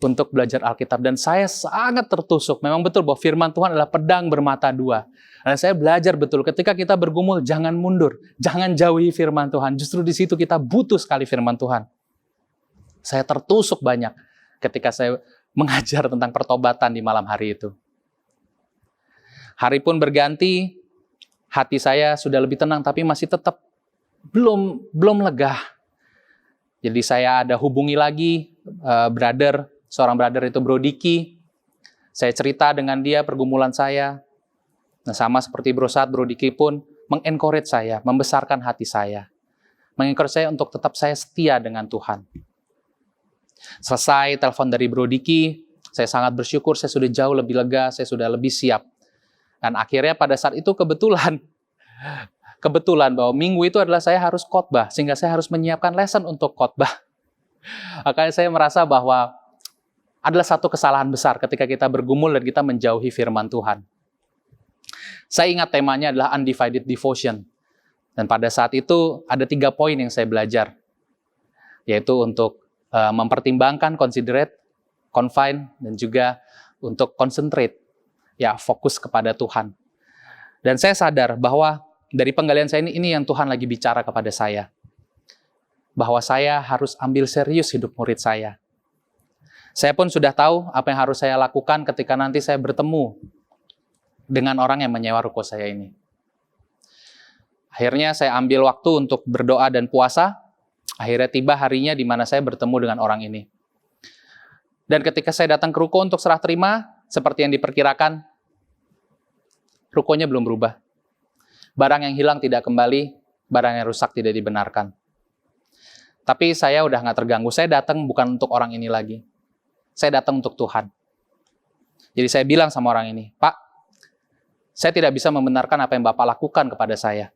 [SPEAKER 7] untuk belajar Alkitab. Dan saya sangat tertusuk. Memang betul bahwa firman Tuhan adalah pedang bermata dua. Dan saya belajar betul, ketika kita bergumul, jangan mundur. Jangan jauhi firman Tuhan. Justru di situ kita butuh sekali firman Tuhan. Saya tertusuk banyak ketika saya mengajar tentang pertobatan di malam hari itu. Hari pun berganti, hati saya sudah lebih tenang, tapi masih tetap belum lega. Jadi saya ada hubungi lagi seorang brother itu Bro Diki. Saya cerita dengan dia pergumulan saya. Nah, sama seperti Bro Sahat, Bro Diki pun mengencourage saya, membesarkan hati saya. Mengencourage saya untuk tetap saya setia dengan Tuhan. Selesai telepon dari Bro Diki, Saya sangat bersyukur, saya sudah jauh lebih lega, saya sudah lebih siap. Dan akhirnya pada saat itu kebetulan bahwa minggu itu adalah saya harus khotbah, sehingga saya harus menyiapkan lesson untuk khotbah. Makanya saya merasa bahwa adalah satu kesalahan besar ketika kita bergumul dan kita menjauhi firman Tuhan. Saya ingat temanya adalah undivided devotion. Dan pada saat itu ada 3 poin yang saya belajar. Yaitu untuk mempertimbangkan, considerate, confine, dan juga untuk concentrate. Ya, fokus kepada Tuhan. Dan saya sadar bahwa dari penggalian saya ini yang Tuhan lagi bicara kepada saya. Bahwa saya harus ambil serius hidup murid saya. Saya pun sudah tahu apa yang harus saya lakukan ketika nanti saya bertemu dengan orang yang menyewa ruko saya ini. Akhirnya saya ambil waktu untuk berdoa dan puasa. Akhirnya tiba harinya di mana saya bertemu dengan orang ini. Dan ketika saya datang ke ruko untuk serah terima, seperti yang diperkirakan, rukonya belum berubah. Barang yang hilang tidak kembali, barang yang rusak tidak dibenarkan. Tapi saya udah nggak terganggu. Saya datang bukan untuk orang ini lagi. Saya datang untuk Tuhan. Jadi saya bilang sama orang ini, Pak, saya tidak bisa membenarkan apa yang Bapak lakukan kepada saya.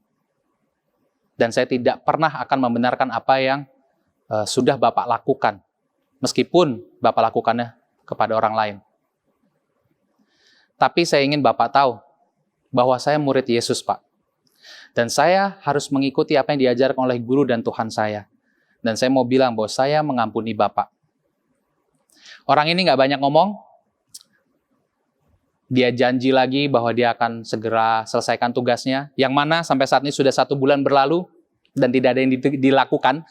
[SPEAKER 7] Dan saya tidak pernah akan membenarkan apa yang sudah Bapak lakukan. Meskipun Bapak lakukannya kepada orang lain. Tapi saya ingin Bapak tahu bahwa saya murid Yesus, Pak. Dan saya harus mengikuti apa yang diajarkan oleh guru dan Tuhan saya. Dan saya mau bilang bahwa saya mengampuni Bapak. Orang ini nggak banyak ngomong. Dia janji lagi bahwa dia akan segera selesaikan tugasnya. Yang mana sampai saat ini sudah 1 bulan berlalu. Dan tidak ada yang dilakukan.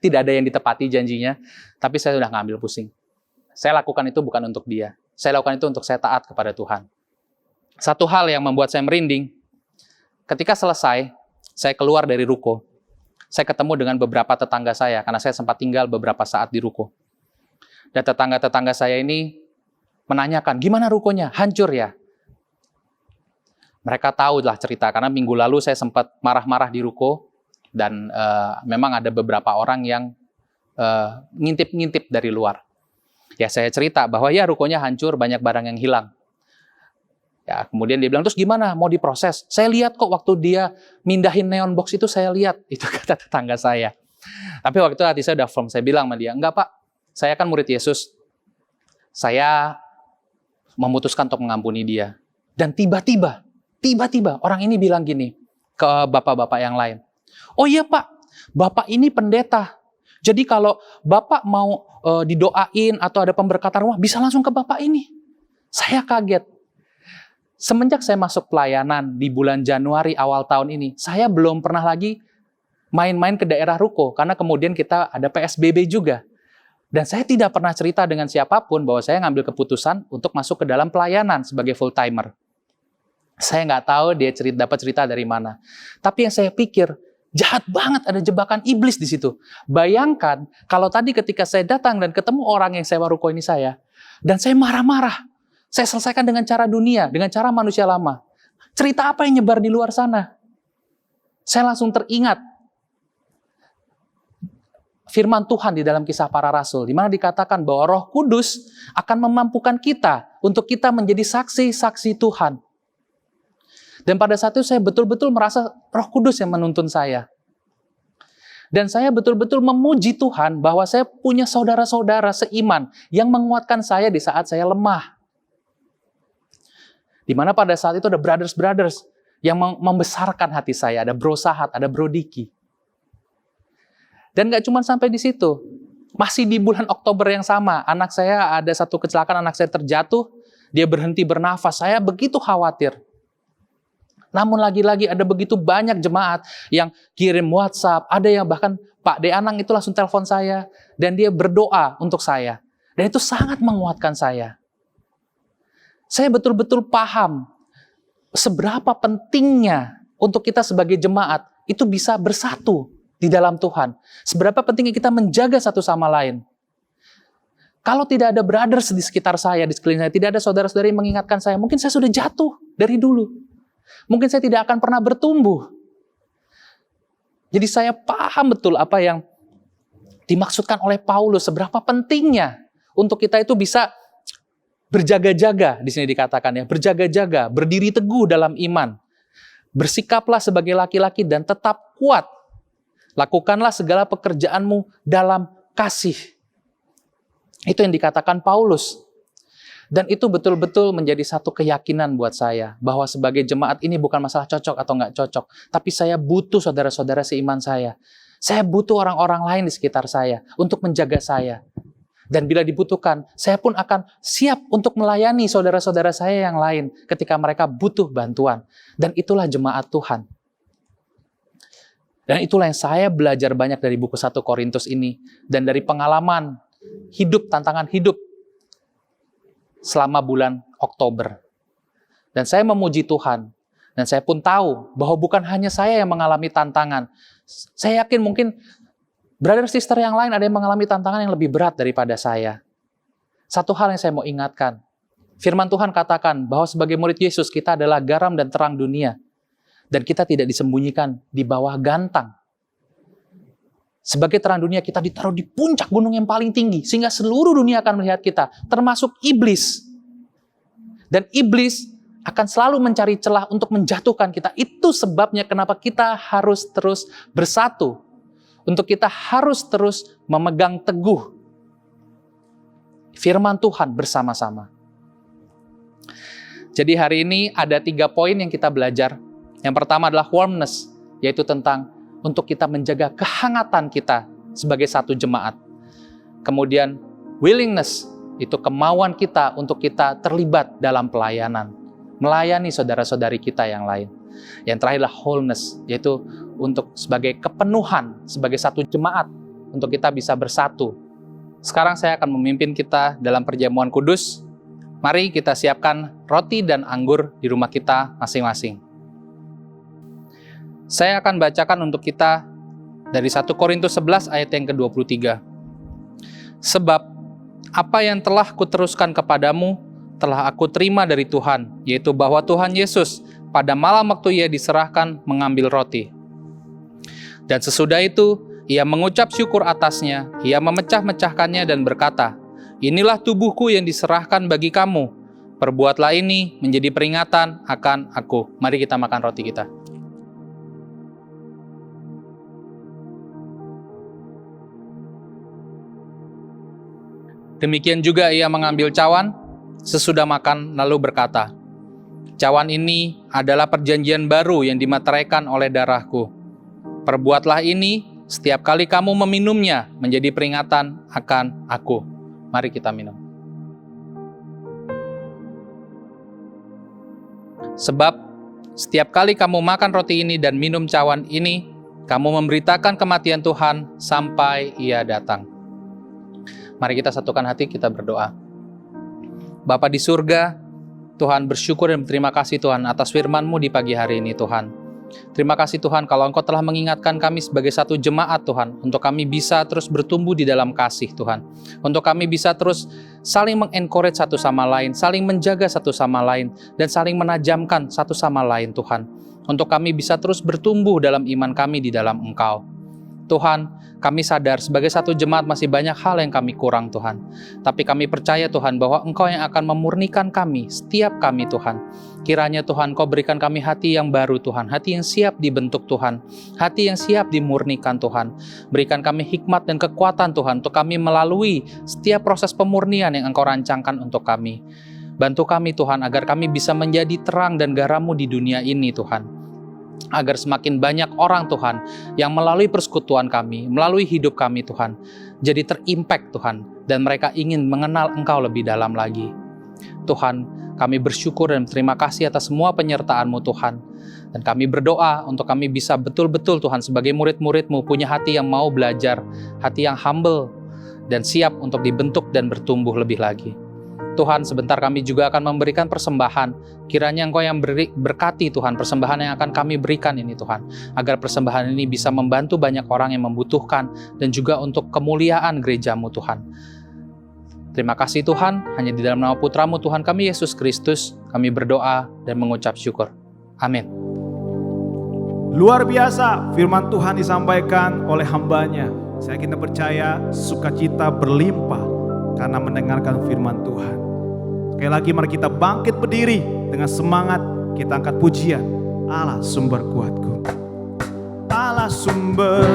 [SPEAKER 7] Tidak ada yang ditepati janjinya. Tapi saya sudah ngambil pusing. Saya lakukan itu bukan untuk dia. Saya lakukan itu untuk saya taat kepada Tuhan. Satu hal yang membuat saya merinding. Ketika selesai, saya keluar dari ruko. Saya ketemu dengan beberapa tetangga saya. Karena saya sempat tinggal beberapa saat di ruko. Dan tetangga-tetangga saya ini menanyakan, gimana rukonya? Hancur ya? Mereka tahu lah cerita, karena minggu lalu saya sempat marah-marah di ruko, dan memang ada beberapa orang yang ngintip-ngintip dari luar. Ya saya cerita bahwa ya rukonya hancur, banyak barang yang hilang. Ya kemudian dia bilang, terus gimana? Mau diproses? Saya lihat kok waktu dia mindahin neon box itu, saya lihat. Itu kata tetangga saya. Tapi waktu itu hati saya udah firm, saya bilang sama dia, enggak Pak, saya kan murid Yesus. Saya memutuskan untuk mengampuni dia. Dan tiba-tiba orang ini bilang gini ke bapak-bapak yang lain. Oh iya Pak, Bapak ini pendeta. Jadi kalau Bapak mau didoain atau ada pemberkatan rumah, bisa langsung ke Bapak ini. Saya kaget. Semenjak saya masuk pelayanan di bulan Januari awal tahun ini, saya belum pernah lagi main-main ke daerah ruko. Karena kemudian kita ada PSBB juga. Dan saya tidak pernah cerita dengan siapapun bahwa saya ngambil keputusan untuk masuk ke dalam pelayanan sebagai full-timer. Saya nggak tahu dia dapat cerita dari mana. Tapi yang saya pikir, jahat banget, ada jebakan iblis di situ. Bayangkan, kalau tadi ketika saya datang dan ketemu orang yang sewa ruko ini saya, dan saya marah-marah, saya selesaikan dengan cara dunia, dengan cara manusia lama. Cerita apa yang nyebar di luar sana? Saya langsung teringat firman Tuhan di dalam Kisah Para Rasul, di mana dikatakan bahwa Roh Kudus akan memampukan kita untuk kita menjadi saksi-saksi Tuhan. Dan pada saat itu saya betul-betul merasa Roh Kudus yang menuntun saya. Dan saya betul-betul memuji Tuhan bahwa saya punya saudara-saudara seiman yang menguatkan saya di saat saya lemah. Di mana pada saat itu ada brothers-brothers yang membesarkan hati saya, ada Bro Sahat, ada Bro Diki. Dan gak cuma sampai di situ. Masih di bulan Oktober yang sama, anak saya ada satu kecelakaan, anak saya terjatuh, dia berhenti bernafas. Saya begitu khawatir. Namun lagi-lagi ada begitu banyak jemaat yang kirim WhatsApp, ada yang bahkan Pak De Anang itu langsung telepon saya, dan dia berdoa untuk saya. Dan itu sangat menguatkan saya. Saya betul-betul paham seberapa pentingnya untuk kita sebagai jemaat itu bisa bersatu di dalam Tuhan. Seberapa pentingnya kita menjaga satu sama lain. Kalau tidak ada brothers di sekitar saya, di sekeliling saya, tidak ada saudara-saudari yang mengingatkan saya, mungkin saya sudah jatuh dari dulu. Mungkin saya tidak akan pernah bertumbuh. Jadi saya paham betul apa yang dimaksudkan oleh Paulus, seberapa pentingnya untuk kita itu bisa Berjaga-jaga, di sini dikatakan ya, berjaga-jaga, berdiri teguh dalam iman. Bersikaplah sebagai laki-laki dan tetap kuat. Lakukanlah segala pekerjaanmu dalam kasih. Itu yang dikatakan Paulus. Dan itu betul-betul menjadi satu keyakinan buat saya, bahwa sebagai jemaat ini bukan masalah cocok atau nggak cocok, tapi saya butuh saudara-saudara seiman saya. Saya butuh orang-orang lain di sekitar saya untuk menjaga saya. Dan bila dibutuhkan, saya pun akan siap untuk melayani saudara-saudara saya yang lain ketika mereka butuh bantuan. Dan itulah jemaat Tuhan. Dan itulah yang saya belajar banyak dari buku 1 Korintus ini. Dan dari pengalaman hidup, tantangan hidup selama bulan Oktober. Dan saya memuji Tuhan. Dan saya pun tahu bahwa bukan hanya saya yang mengalami tantangan. Saya yakin mungkin brother sister yang lain ada yang mengalami tantangan yang lebih berat daripada saya. Satu hal yang saya mau ingatkan. Firman Tuhan katakan bahwa sebagai murid Yesus kita adalah garam dan terang dunia. Dan kita tidak disembunyikan di bawah gantang. Sebagai terang dunia kita ditaruh di puncak gunung yang paling tinggi. Sehingga seluruh dunia akan melihat kita. Termasuk iblis. Dan iblis akan selalu mencari celah untuk menjatuhkan kita. Itu sebabnya kenapa kita harus terus bersatu. Untuk kita harus terus memegang teguh firman Tuhan bersama-sama. Jadi hari ini ada 3 poin yang kita belajar. Yang pertama adalah warmness, yaitu tentang untuk kita menjaga kehangatan kita sebagai satu jemaat. Kemudian willingness, itu kemauan kita untuk kita terlibat dalam pelayanan. Melayani saudara-saudari kita yang lain. Yang terakhir adalah wholeness, yaitu untuk sebagai kepenuhan, sebagai satu jemaat, untuk kita bisa bersatu. Sekarang saya akan memimpin kita dalam perjamuan kudus. Mari kita siapkan roti dan anggur di rumah kita masing-masing. Saya akan bacakan untuk kita dari 1 Korintus 11 ayat yang ke-23. Sebab apa yang telah kuteruskan kepadamu telah aku terima dari Tuhan, yaitu bahwa Tuhan Yesus pada malam waktu ia diserahkan mengambil roti. Dan sesudah itu ia mengucap syukur atasnya, ia memecah-mecahkannya dan berkata, inilah tubuhku yang diserahkan bagi kamu. Perbuatlah ini menjadi peringatan akan aku. Mari kita makan roti kita. Demikian juga ia mengambil cawan sesudah makan lalu berkata, cawan ini adalah perjanjian baru yang dimateraikan oleh darahku. Perbuatlah ini setiap kali kamu meminumnya menjadi peringatan akan aku. Mari kita minum. Sebab setiap kali kamu makan roti ini dan minum cawan ini, kamu memberitakan kematian Tuhan sampai ia datang. Mari kita satukan hati, kita berdoa. Bapa di surga, Tuhan bersyukur dan berterima kasih Tuhan atas firman-Mu di pagi hari ini Tuhan. Terima kasih Tuhan kalau Engkau telah mengingatkan kami sebagai satu jemaat Tuhan, untuk kami bisa terus bertumbuh di dalam kasih Tuhan. Untuk kami bisa terus saling mengencourage satu sama lain, saling menjaga satu sama lain, dan saling menajamkan satu sama lain Tuhan. Untuk kami bisa terus bertumbuh dalam iman kami di dalam Engkau. Tuhan, kami sadar sebagai satu jemaat masih banyak hal yang kami kurang Tuhan. Tapi kami percaya Tuhan bahwa Engkau yang akan memurnikan kami, setiap kami Tuhan. Kiranya Tuhan Kau berikan kami hati yang baru Tuhan, hati yang siap dibentuk Tuhan, hati yang siap dimurnikan Tuhan. Berikan kami hikmat dan kekuatan Tuhan untuk kami melalui setiap proses pemurnian yang Engkau rancangkan untuk kami. Bantu kami Tuhan agar kami bisa menjadi terang dan garam-Mu di dunia ini Tuhan. Agar semakin banyak orang Tuhan yang melalui persekutuan kami, melalui hidup kami Tuhan, jadi terimpact Tuhan, dan mereka ingin mengenal Engkau lebih dalam lagi. Tuhan, kami bersyukur dan terima kasih atas semua penyertaan-Mu Tuhan. Dan kami berdoa untuk kami bisa betul-betul Tuhan sebagai murid-murid-Mu punya hati yang mau belajar, hati yang humble, dan siap untuk dibentuk dan bertumbuh lebih lagi. Tuhan, sebentar kami juga akan memberikan persembahan. Kiranya Engkau yang berkati Tuhan persembahan yang akan kami berikan ini Tuhan. Agar persembahan ini bisa membantu banyak orang yang membutuhkan dan juga untuk kemuliaan gereja-Mu Tuhan. Terima kasih Tuhan, hanya di dalam nama Putra-Mu Tuhan kami Yesus Kristus, kami berdoa dan mengucap syukur. Amin.
[SPEAKER 6] Luar biasa firman Tuhan disampaikan oleh hamba-Nya. Saya kita percaya sukacita berlimpah karena mendengarkan firman Tuhan. Sekali Sekali lagi mari kita bangkit berdiri dengan semangat, kita angkat pujian. Allah sumber kuatku, Allah sumber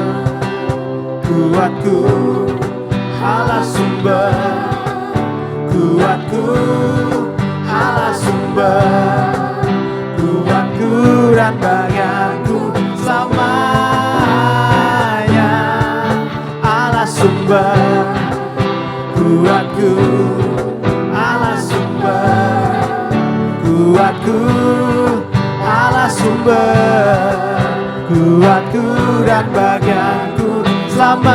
[SPEAKER 6] kuatku, Allah sumber kuatku, Allah sumber kuatku dan bagianku selamanya. Allah sumber kuatku, Allah sumber kuatku, Allah sumber kuatku dan bagianku selamanya.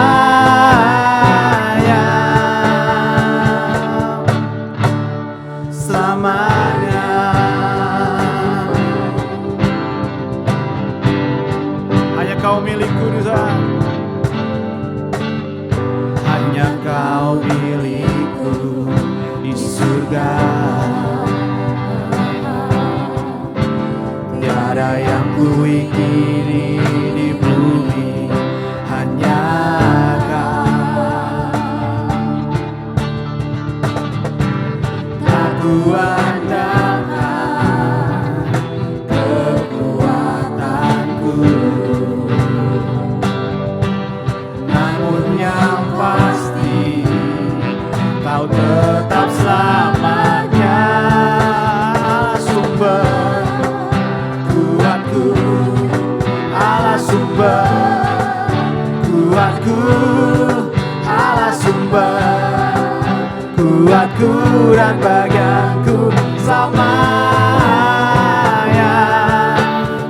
[SPEAKER 6] Selamanya. Hanya Kau milikku Tuhan, hanya Kau milikku di surga. Tiada yang ku ingini di bumi, hanya Kau. Tak kuandalkan kekuatanku, namun yang pasti Kau tetap selamanya. Allah sumber kuatku, Allah sumber kuatku, Allah sumber kuatku dan bagianku selamanya.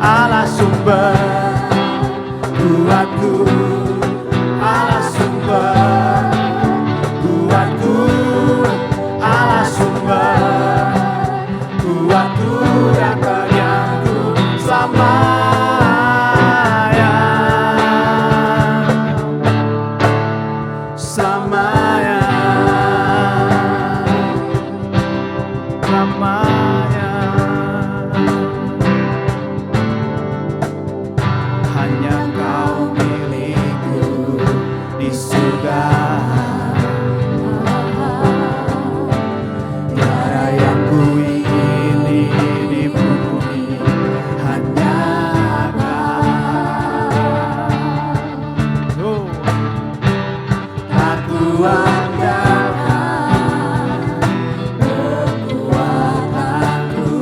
[SPEAKER 6] Allah sumber kuatku, Allah sumber kuatku, Allah sumber kuatku dan bagianku selamanya. Selamanya. Selamanya. Hanya Kau milikku di surga. Tiada yang ku ingini di bumi, hanya Kau. Tak kuandalkan kekuatanku,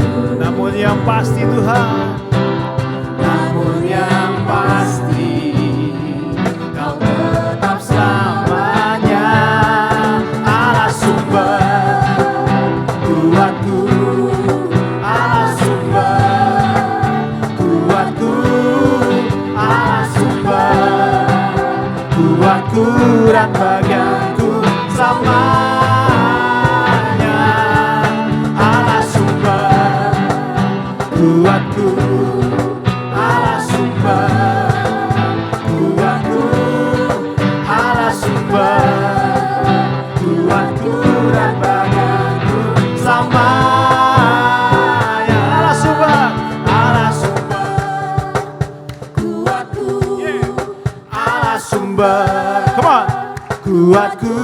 [SPEAKER 6] namun yang pasti Tuhan, namun yang pasti Kau tetap selamanya. Allah sumber kuatku, Allah sumber kuatku, Allah sumber kuatku dan bagianku selamanya. Allah sumber kuatku, Allah sumber kuatku, Allah sumber kuatku dan bagianku selamanya. Allah sumber kuatku, Allah sumber, come on, kuatku,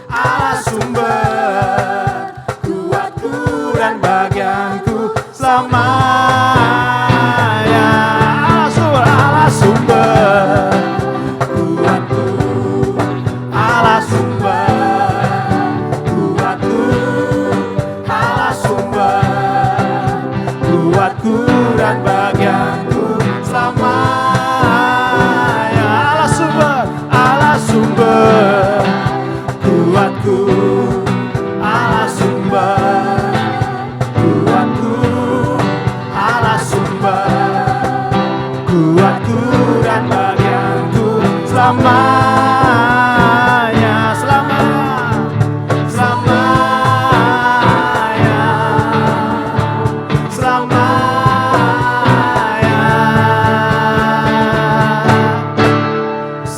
[SPEAKER 6] Allah sumber kuatku dan bagianku selamanya. Allah sumber kuatku, Allah sumber kuatku, Allah sumber kuatku dan bagianku selamanya. Allah sumber kuatku, Allah sumber kuatku, Allah sumber kuatku dan bagianku selamanya. Selamanya, selamanya,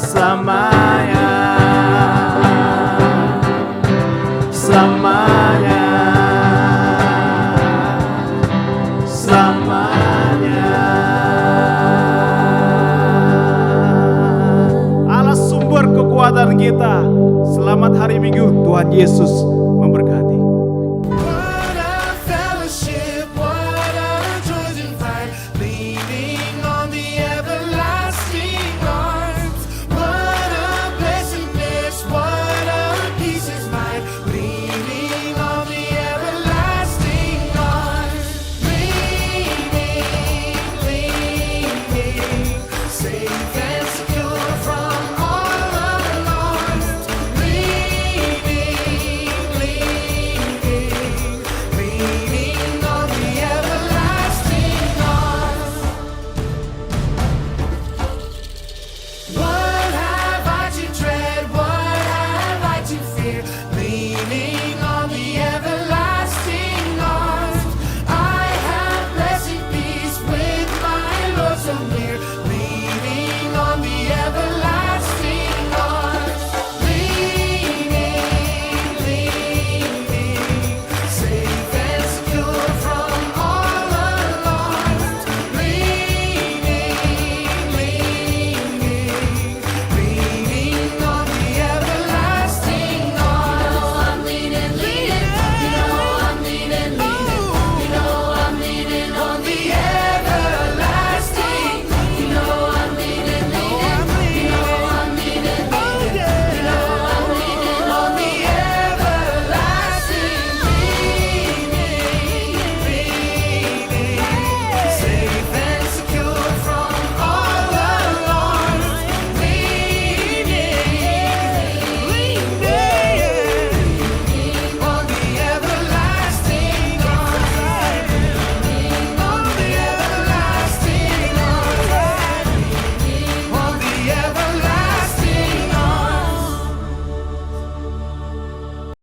[SPEAKER 6] selamanya, selamanya, selamanya. Allah sumber kekuatan kita. Selamat hari Minggu, Tuhan Yesus